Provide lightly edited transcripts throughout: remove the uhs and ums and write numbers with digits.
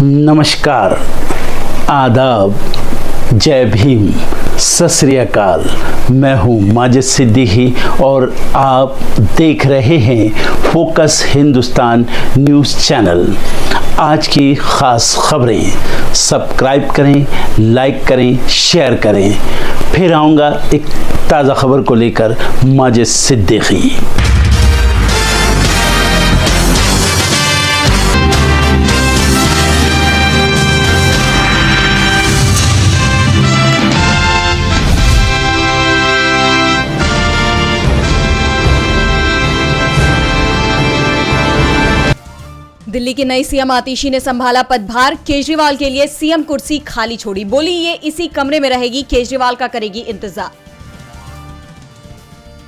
नमस्कार, आदाब, जय भीम, सत श्री अकाल। मैं हूँ माजिद सिद्दीकी और आप देख रहे हैं फोकस हिंदुस्तान न्यूज़ चैनल। आज की ख़ास खबरें सब्सक्राइब करें, लाइक करें, शेयर करें। फिर आऊँगा एक ताज़ा खबर को लेकर माजिद सिद्दीकी। दिल्ली की नई सीएम आतिशी ने संभाला पदभार। केजरीवाल के लिए सीएम कुर्सी खाली छोड़ी, बोली ये इसी कमरे में रहेगी, केजरीवाल का करेगी इंतजार।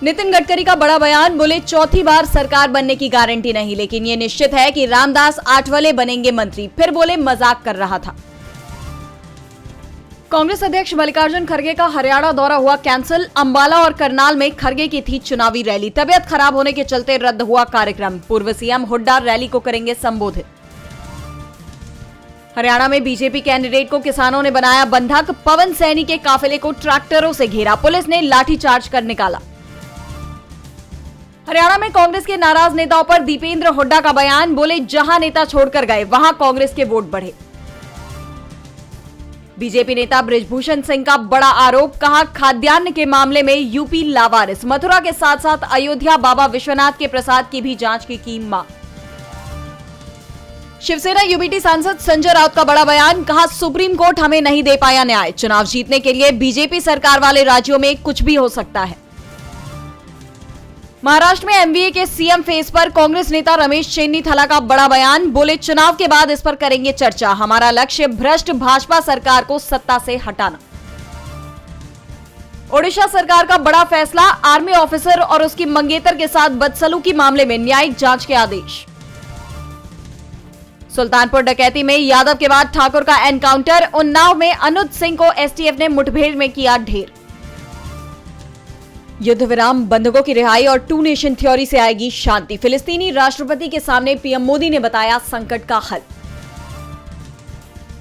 नितिन गडकरी का बड़ा बयान, बोले चौथी बार सरकार बनने की गारंटी नहीं, लेकिन ये निश्चित है कि रामदास आठवले बनेंगे मंत्री। फिर बोले मजाक कर रहा था। कांग्रेस अध्यक्ष मल्लिकार्जुन खड़गे का हरियाणा दौरा हुआ कैंसिल। अंबाला और करनाल में खड़गे की थी चुनावी रैली, तबियत खराब होने के चलते रद्द हुआ कार्यक्रम। पूर्व सीएम हुड्डा रैली को करेंगे संबोधित। हरियाणा में बीजेपी कैंडिडेट को किसानों ने बनाया बंधक। पवन सैनी के काफिले को ट्रैक्टरों से घेरा, पुलिस ने लाठीचार्ज कर निकाला। हरियाणा में कांग्रेस के नाराज नेताओं पर दीपेंद्र हुड्डा का बयान, बोले जहां नेता छोड़कर गए वहां कांग्रेस के वोट बढ़े। बीजेपी नेता बृजभूषण सिंह का बड़ा आरोप, कहा खाद्यान्न के मामले में यूपी लावारिस। मथुरा के साथ साथ अयोध्या बाबा विश्वनाथ के प्रसाद की भी जांच की मांग। शिवसेना यूबीटी सांसद संजय राउत का बड़ा बयान, कहा सुप्रीम कोर्ट हमें नहीं दे पाया न्याय। चुनाव जीतने के लिए बीजेपी सरकार वाले राज्यों में कुछ भी हो सकता है। महाराष्ट्र में एमवीए के सीएम फेस पर कांग्रेस नेता रमेश चेन्नीथला का बड़ा बयान, बोले चुनाव के बाद इस पर करेंगे चर्चा। हमारा लक्ष्य भ्रष्ट भाजपा सरकार को सत्ता से हटाना। ओडिशा सरकार का बड़ा फैसला, आर्मी ऑफिसर और उसकी मंगेतर के साथ बदसलूकी मामले में न्यायिक जांच के आदेश। सुल्तानपुर डकैती में यादव के बाद ठाकुर का एनकाउंटर। उन्नाव में अनुज सिंह को एसटीएफ ने मुठभेड़ में किया ढेर। युद्ध विराम, बंधकों की रिहाई और टू नेशन थ्योरी से आएगी शांति। फिलिस्तीनी राष्ट्रपति के सामने पीएम मोदी ने बताया संकट का हल।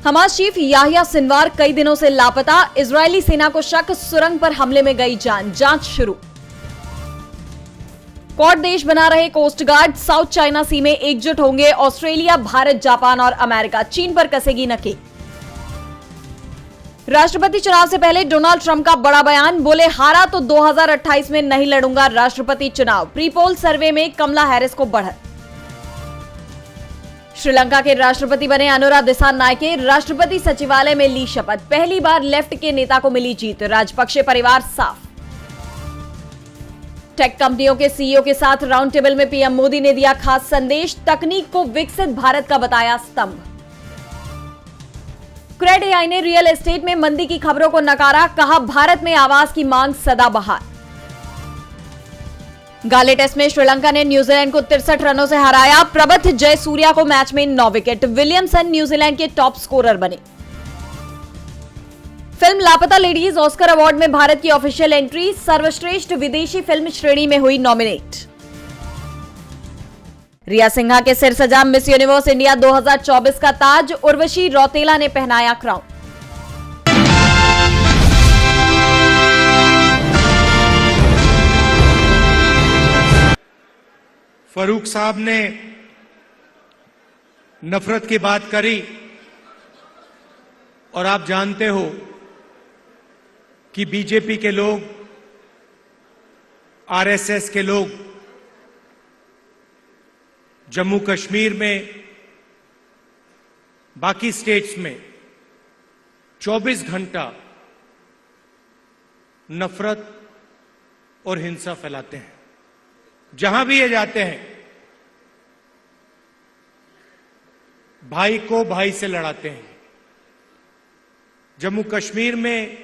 हमास चीफ याहिया सिनवार कई दिनों से लापता। इजरायली सेना को शक, सुरंग पर हमले में गई जान, जांच शुरू। क्वाड देश बना रहे कोस्ट गार्ड, साउथ चाइना सी में एकजुट होंगे ऑस्ट्रेलिया, भारत, जापान और अमेरिका। चीन पर कसेगी नकेल। राष्ट्रपति चुनाव से पहले डोनाल्ड ट्रंप का बड़ा बयान, बोले हारा तो 2028 में नहीं लड़ूंगा राष्ट्रपति चुनाव। प्रीपोल सर्वे में कमला हैरिस को बढ़त। श्रीलंका के राष्ट्रपति बने अनुरा दिसानायके, राष्ट्रपति सचिवालय में ली शपथ। पहली बार लेफ्ट के नेता को मिली जीत, राजपक्षे परिवार साफ। टेक कंपनियों के सीईओ के साथ राउंड टेबल में पीएम मोदी ने दिया खास संदेश, तकनीक को विकसित भारत का बताया स्तंभ। क्रेड एआई ने रियल एस्टेट में मंदी की खबरों को नकारा, कहा भारत में आवास की मांग सदाबहार। गाले टेस्ट में श्रीलंका ने न्यूजीलैंड को 63 रनों से हराया। प्रबथ जयसूर्या को मैच में 9 विकेट। विलियमसन न्यूजीलैंड के टॉप स्कोरर बने। फिल्म लापता लेडीज ऑस्कर अवार्ड में भारत की ऑफिशियल एंट्री। सर्वश्रेष्ठ विदेशी फिल्म श्रेणी में हुई नॉमिनेट। रिया सिन्हा के सिर सजा मिस यूनिवर्स इंडिया 2024 का ताज। उर्वशी रौतेला ने पहनाया क्राउन। फरूक साहब ने नफरत की बात करी और आप जानते हो कि बीजेपी के लोग, आरएसएस के लोग जम्मू कश्मीर में, बाकी स्टेट्स में 24 घंटा नफरत और हिंसा फैलाते हैं। जहां भी ये जाते हैं भाई को भाई से लड़ाते हैं। जम्मू कश्मीर में,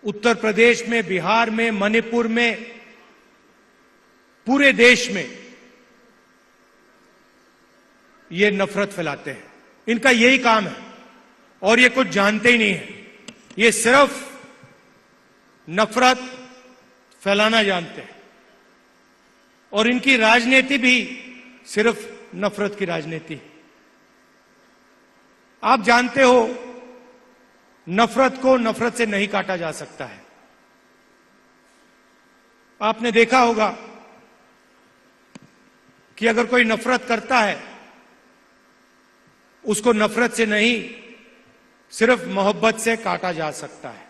उत्तर प्रदेश में, बिहार में, मणिपुर में, पूरे देश में ये नफरत फैलाते हैं। इनका यही काम है और ये कुछ जानते ही नहीं है। ये सिर्फ नफरत फैलाना जानते हैं और इनकी राजनीति भी सिर्फ नफरत की राजनीति। आप जानते हो, नफरत को नफरत से नहीं काटा जा सकता है। आपने देखा होगा कि अगर कोई नफरत करता है, उसको नफरत से नहीं, सिर्फ मोहब्बत से काटा जा सकता है।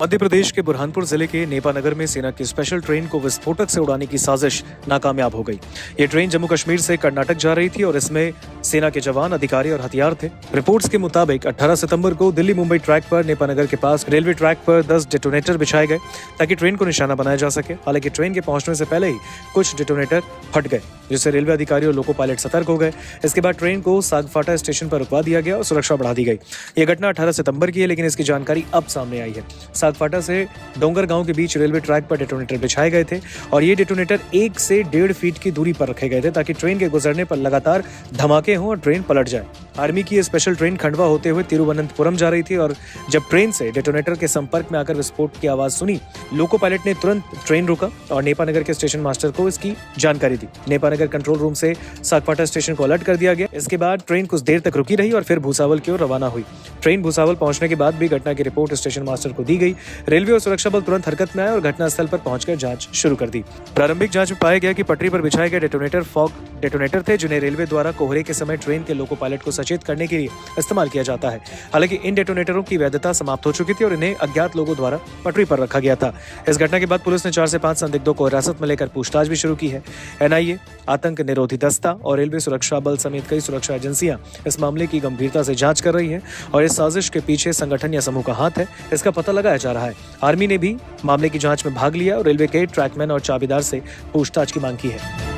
मध्य प्रदेश के बुरहानपुर जिले के नेपानगर में सेना की स्पेशल ट्रेन को विस्फोटक से उड़ाने की साजिश नाकामयाब हो गई। ये ट्रेन जम्मू कश्मीर से कर्नाटक जा रही थी और इसमें सेना के जवान, अधिकारी और हथियार थे। रिपोर्ट्स के मुताबिक 18 सितंबर को दिल्ली मुंबई ट्रैक पर नेपानगर के पास रेलवे ट्रैक पर 10 डेटोनेटर बिछाए गए ताकि ट्रेन को निशाना बनाया जा सके। हालांकि ट्रेन के पहुंचने से पहले ही कुछ डेटोनेटर फट गए, जिससे रेलवे अधिकारी और लोको पायलट सतर्क हो गए। इसके बाद ट्रेन को सागफाटा स्टेशन पर रुकवा दिया गया और सुरक्षा बढ़ा दी गई। यह घटना 18 सितंबर की है, लेकिन इसकी जानकारी अब सामने आई है। सागफाटा से डोंगर गांव के बीच रेलवे ट्रैक पर डेटोनेटर बिछाए गए थे और ये डेटोनेटर 1 से 1.5 फीट की दूरी पर रखे गए थे ताकि ट्रेन के गुजरने पर लगातार धमाके हों और ट्रेन पलट जाए। आर्मी की ये स्पेशल ट्रेन खंडवा होते हुए तिरुवनंतपुरम जा रही थी और जब ट्रेन से डेटोनेटर के संपर्क में आकर विस्फोट की आवाज सुनी, लोको पायलट ने तुरंत ट्रेन रोका और नेपानगर के स्टेशन मास्टर को इसकी जानकारी दी। नेपानगर कंट्रोल रूम से सागफाटा स्टेशन को अलर्ट कर दिया गया। इसके बाद ट्रेन कुछ देर तक रुकी रही और फिर भूसावल की ओर रवाना हुई। ट्रेन भूसावल पहुंचने के बाद भी घटना की रिपोर्ट स्टेशन मास्टर को दी गई। रेलवे और सुरक्षा बल तुरंत हरकत में आए और घटनास्थल पर पहुंचकर जांच शुरू कर दी। प्रारंभिक जांच में पाया गया कि पटरी पर बिछाए गए डेटोनेटर फॉग डेटोनेटर थे, जिन्हें रेलवे द्वारा कोहरे के समय ट्रेन के लोको पायलट को सचेत करने के लिए इस्तेमाल किया जाता है। हालांकि इन डेटोनेटरों की वैधता समाप्त हो चुकी थी और इन्हें अज्ञात लोगों द्वारा पटरी पर रखा गया था। इस घटना के बाद पुलिस ने 4 से 5 संदिग्धों को हिरासत में लेकर पूछताछ भी शुरू की है। एनआईए, आतंक निरोधी दस्ता और रेलवे सुरक्षा बल समेत कई सुरक्षा एजेंसियां इस मामले की गंभीरता से जांच कर रही हैं और इस साजिश के पीछे संगठन या समूह का हाथ है, इसका पता लगाया जा रहा है। आर्मी ने भी मामले की जांच में भाग लिया और रेलवे के ट्रैकमैन और चाबीदार से पूछताछ की मांग की है।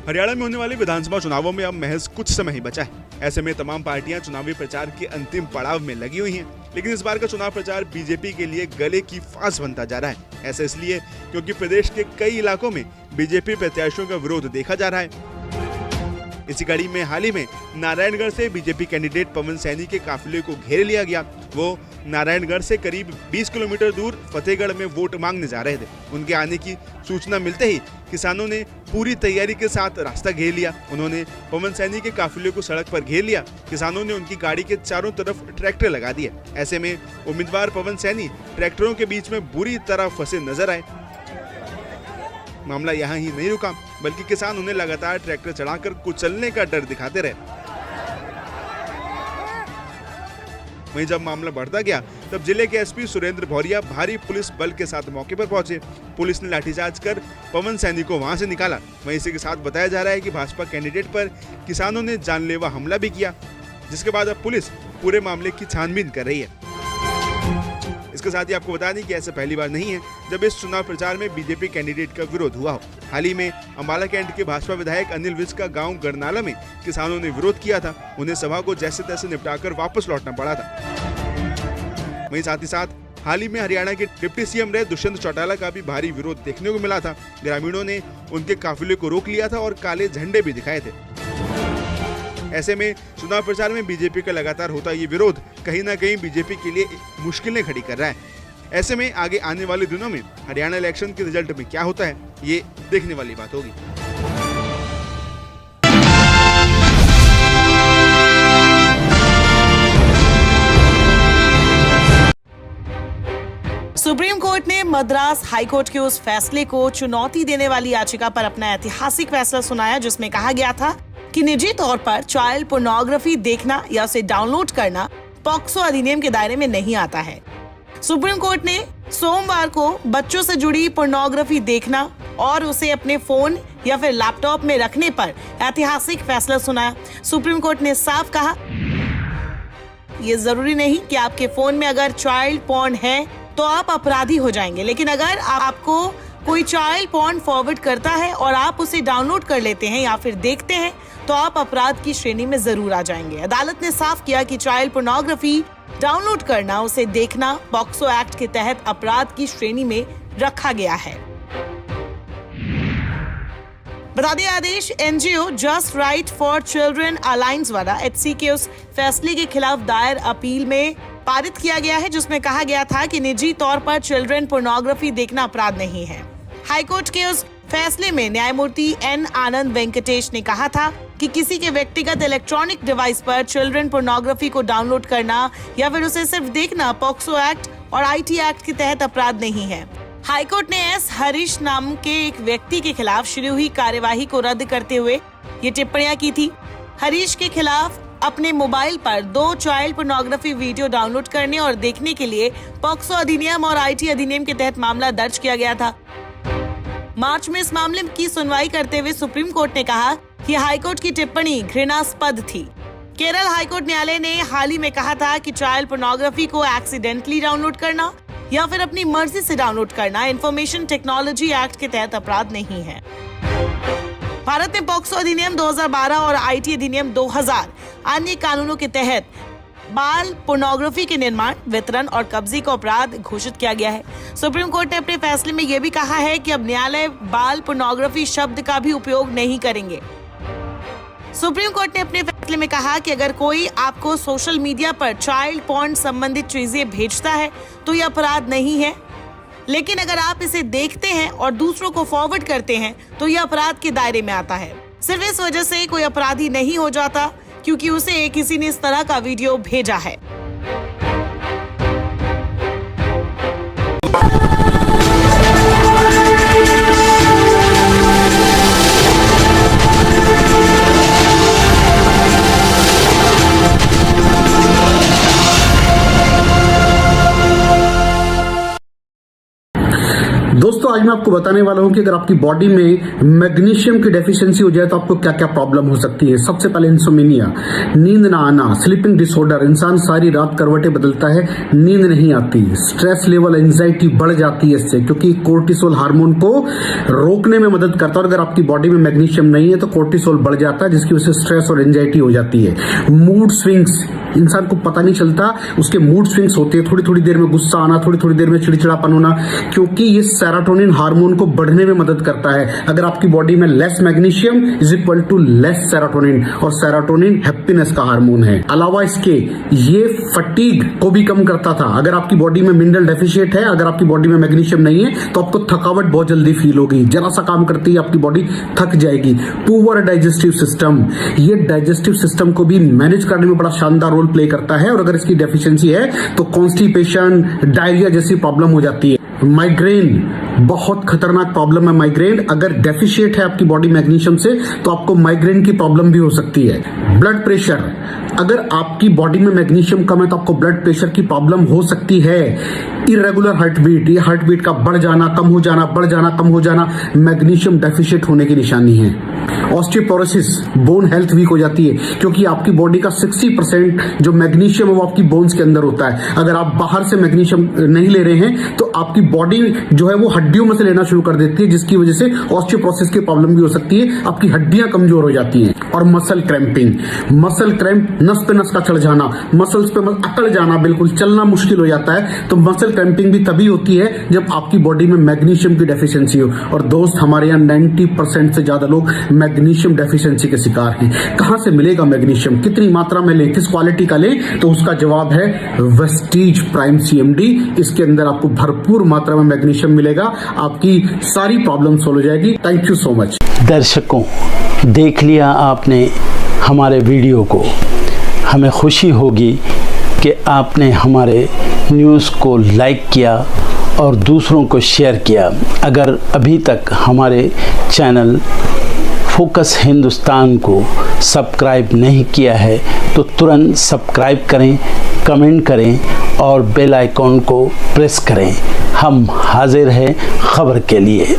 हरियाणा में होने वाले विधानसभा चुनावों में अब महज कुछ समय ही बचा है। ऐसे में तमाम पार्टियां चुनावी प्रचार के अंतिम पड़ाव में लगी हुई हैं। लेकिन इस बार का चुनाव प्रचार बीजेपी के लिए गले की फांस बनता जा रहा है। ऐसा इसलिए क्योंकि प्रदेश के कई इलाकों में बीजेपी प्रत्याशियों का विरोध देखा जा रहा है। इसी कड़ी में हाल ही में नारायणगढ़ से बीजेपी कैंडिडेट पवन सैनी के काफिले को घेर लिया गया। वो नारायणगढ़ से करीब 20 किलोमीटर दूर फतेहगढ़ में वोट मांगने जा रहे थे। उनके आने की सूचना मिलते ही किसानों ने पूरी तैयारी के साथ रास्ता घेर लिया। उन्होंने पवन सैनी के काफिले को सड़क पर घेर लिया। किसानों ने उनकी गाड़ी के चारों तरफ ट्रैक्टर लगा दिए। ऐसे में उम्मीदवार पवन सैनी ट्रैक्टरों के बीच में बुरी तरह फंसे नजर आए। मामला यहाँ ही नहीं रुका, बल्कि किसान उन्हें लगातार ट्रैक्टर चढ़ाकर कुचलने का डर दिखाते रहे। वहीं जब मामला बढ़ता गया, तब जिले के एसपी सुरेंद्र भौरिया भारी पुलिस बल के साथ मौके पर पहुंचे। पुलिस ने लाठीचार्ज कर पवन सैनी को वहां से निकाला। वहीं इसी के साथ बताया जा रहा है कि भाजपा कैंडिडेट पर किसानों ने जानलेवा हमला भी किया, जिसके बाद अब पुलिस पूरे मामले की छानबीन कर रही है। इसके साथ ही आपको बता दें कि ऐसा पहली बार नहीं है जब इस चुनाव प्रचार में बीजेपी कैंडिडेट का विरोध हुआ हो। हाल ही में अंबाला कैंट के भाजपा विधायक अनिल विज का गांव गरनाला में किसानों ने विरोध किया था। उन्हें सभा को जैसे तैसे निपटाकर वापस लौटना पड़ा था। वहीं साथ ही साथ हाल ही में हरियाणा के डिप्टी सीएम रहे दुष्यंत चौटाला का भी भारी विरोध देखने को मिला था। ग्रामीणों ने उनके काफिले को रोक लिया था और काले झंडे भी दिखाए थे। ऐसे में चुनाव प्रचार में बीजेपी का लगातार होता ये विरोध कहीं ना कहीं बीजेपी के लिए मुश्किलें खड़ी कर रहा है। ऐसे में आगे आने वाले दिनों में हरियाणा इलेक्शन के रिजल्ट में क्या होता है, ये देखने वाली बात होगी। सुप्रीम कोर्ट ने मद्रास हाईकोर्ट के उस फैसले को चुनौती देने वाली याचिका पर अपना ऐतिहासिक फैसला सुनाया, जिसमें कहा गया था कि निजी तौर पर चाइल्ड पोर्नोग्राफी देखना या उसे डाउनलोड करना पॉक्सो अधिनियम के दायरे में नहीं आता है। सुप्रीम कोर्ट ने सोमवार को बच्चों से जुड़ी पोर्नोग्राफी देखना और उसे अपने फोन या फिर लैपटॉप में रखने पर ऐतिहासिक फैसला सुनाया। सुप्रीम कोर्ट ने साफ कहा, ये जरूरी नहीं कि आपके फोन में अगर चाइल्ड पॉर्न है तो आप अपराधी हो जाएंगे, लेकिन अगर आपको कोई चाइल्ड पॉर्न फॉरवर्ड करता है और आप उसे डाउनलोड कर लेते हैं या फिर देखते हैं तो आप अपराध की श्रेणी में जरूर आ जाएंगे। अदालत ने साफ किया कि चाइल्ड पोर्नोग्राफी डाउनलोड करना, उसे देखना पॉक्सो एक्ट के तहत अपराध की श्रेणी में रखा गया है। बता दें आदेश NGO just right for children alliance द्वारा एचसी के उस फैसले के खिलाफ दायर अपील में पारित किया गया है जिसमें कहा गया था कि निजी तौर पर चिल्ड्रन पोर्नोग्राफी देखना अपराध नहीं है। हाईकोर्ट के उस फैसले में न्यायमूर्ति एन आनंद वेंकटेश ने कहा था कि किसी के व्यक्तिगत इलेक्ट्रॉनिक डिवाइस पर चिल्ड्रन पोर्नोग्राफी को डाउनलोड करना या फिर उसे सिर्फ देखना पॉक्सो एक्ट और आईटी एक्ट के तहत अपराध नहीं है। हाईकोर्ट ने एस हरीश नाम के एक व्यक्ति के खिलाफ शुरू हुई कार्यवाही को रद्द करते हुए ये टिप्पणियां की थी। हरीश के खिलाफ अपने मोबाइल पर 2 चाइल्ड पोर्नोग्राफी वीडियो डाउनलोड करने और देखने के लिए पॉक्सो अधिनियम और आईटी अधिनियम के तहत मामला दर्ज किया गया था। मार्च में इस मामले की सुनवाई करते हुए सुप्रीम कोर्ट ने कहा कि हाईकोर्ट की टिप्पणी घृणास्पद थी। केरल हाईकोर्ट न्यायालय ने हाल ही में कहा था कि चाइल्ड पोर्नोग्राफी को एक्सीडेंटली डाउनलोड करना या फिर अपनी मर्जी से डाउनलोड करना इंफॉर्मेशन टेक्नोलॉजी एक्ट के तहत अपराध नहीं है। भारत में पॉक्सो अधिनियम 2012 और आईटी अधिनियम 2000 अन्य कानूनों के तहत बाल पोर्नोग्राफी के निर्माण, वितरण और कब्जे को अपराध घोषित किया गया है। सुप्रीम कोर्ट ने अपने फैसले में यह भी कहा है कि अब न्यायालय बाल पोर्नोग्राफी शब्द का भी उपयोग नहीं करेंगे। सुप्रीम कोर्ट ने अपने फैसले में कहा कि अगर कोई आपको सोशल मीडिया पर चाइल्ड पॉर्न संबंधित चीजें भेजता है तो यह अपराध नहीं है, लेकिन अगर आप इसे देखते हैं और दूसरों को फॉरवर्ड करते हैं तो यह अपराध के दायरे में आता है। सिर्फ इस वजह से कोई अपराधी नहीं हो जाता क्योंकि उसे किसी ने इस तरह का वीडियो भेजा है। दोस्तों आज मैं आपको बताने वाला हूं कि अगर आपकी बॉडी में मैग्नीशियम की डेफिशिएंसी हो जाए तो आपको क्या क्या प्रॉब्लम हो सकती है। सबसे पहले इंसोमेनिया, नींद ना आना, स्लीपिंग डिसऑर्डर, इंसान सारी रात करवटें बदलता है, नींद नहीं आती, स्ट्रेस लेवल, एंजाइटी बढ़ जाती है इससे, क्योंकि कोर्टिसोल हार्मोन को रोकने में मदद करता है। और अगर आपकी बॉडी में मैग्नीशियम नहीं है तो कोर्टिसोल बढ़ जाता है जिसकी वजह से स्ट्रेस और एंजाइटी हो जाती है। मूड स्विंग्स, इंसान को पता नहीं चलता उसके मूड स्विंग्स होते हैं, थोड़ी थोड़ी देर में गुस्सा आना, थोड़ी थोड़ी देर में चिड़चिड़ापन होना, क्योंकि ये सेरोटोनिन हार्मोन को बढ़ने में मदद करता है। अगर आपकी बॉडी में less magnesium is equal to less serotonin, और सेरोटोनिन हैप्पीनेस का हार्मोन है। अलावा इसके ये फटीग को भी कम करता था। अगर आपकी बॉडी में मिनरल डेफिशिएट है, अगर आपकी बॉडी में मैग्नीशियम नहीं है तो आपको थकावट बहुत जल्दी फील होगी, जरा सा काम करती है आपकी बॉडी थक जाएगी। पुअर डाइजेस्टिव सिस्टम, ये डाइजेस्टिव सिस्टम को भी मैनेज करने में बड़ा शानदार रोल प्ले करता है, और अगर इसकी डेफिशिएंसी है तो कॉन्स्टिपेशन, डायरिया जैसी प्रॉब्लम हो जाती है। माइग्रेन बहुत खतरनाक प्रॉब्लम है। माइग्रेन अगर डेफिशिएट है आपकी बॉडी मैग्नीशियम से तो आपको माइग्रेन की प्रॉब्लम भी हो सकती है। ब्लड प्रेशर, अगर आपकी बॉडी में मैग्नीशियम कम है तो आपको ब्लड प्रेशर की प्रॉब्लम हो सकती है। इरेगुलर हार्ट बीट, ये हार्ट बीट का बढ़ जाना, कम हो जाना, बढ़ जाना, कम हो जाना, मैग्नीशियम डेफिशिएट होने की निशानी है। ऑस्टियोपोरोसिस, बोन हेल्थ वीक हो जाती है, क्योंकि आपकी बॉडी का 60% जो मैग्नीशियम है वो आपकी बोन्स के अंदर होता है। अगर आप बाहर से मैग्नीशियम नहीं ले रहे हैं तो आपकी बॉडी जो है वो हड्डियों में से लेना शुरू कर देती है, जिसकी वजह से ऑस्टियोपोरोसिस की प्रॉब्लम भी हो सकती है, आपकी हड्डियां कमजोर हो जाती हैं। और मसल क्रैम्पिंग, मसल क्रैम्प, नस पे नस का चढ़ जाना, मसल्स पे अकड़ जाना, बिल्कुल चलना मुश्किल हो जाता है। तो मसल क्रैम्पिंग भी तभी होती है जब आपकी बॉडी में मैग्नीशियम की डेफिशिएंसी हो। और दोस्त, हमारे यहाँ 90% से ज्यादा लोग मैग्नीशियम डेफिशिएंसी के शिकार हैं। कहां से मिलेगा मैग्नीशियम, कितनी मात्रा में लें, किस क्वालिटी का लें? तो उसका जवाब है वेस्टीज प्राइम CMD। इसके अंदर आपको भरपूर मात्रा में मैग्नीशियम मिलेगा, आपकी सारी प्रॉब्लम सॉल्व हो जाएगी। Thank you so much. दर्शकों, देख लिया आपने हमारे वीडियो को। हमें खुशी होगी कि आपने हमारे न्यूज़ को लाइक किया और दूसरों को शेयर किया। अगर अभी तक हमारे चैनल फोकस हिंदुस्तान को सब्सक्राइब नहीं किया है तो तुरंत सब्सक्राइब करें, कमेंट करें और बेल आइकॉन को प्रेस करें। हम हाजिर हैं खबर के लिए।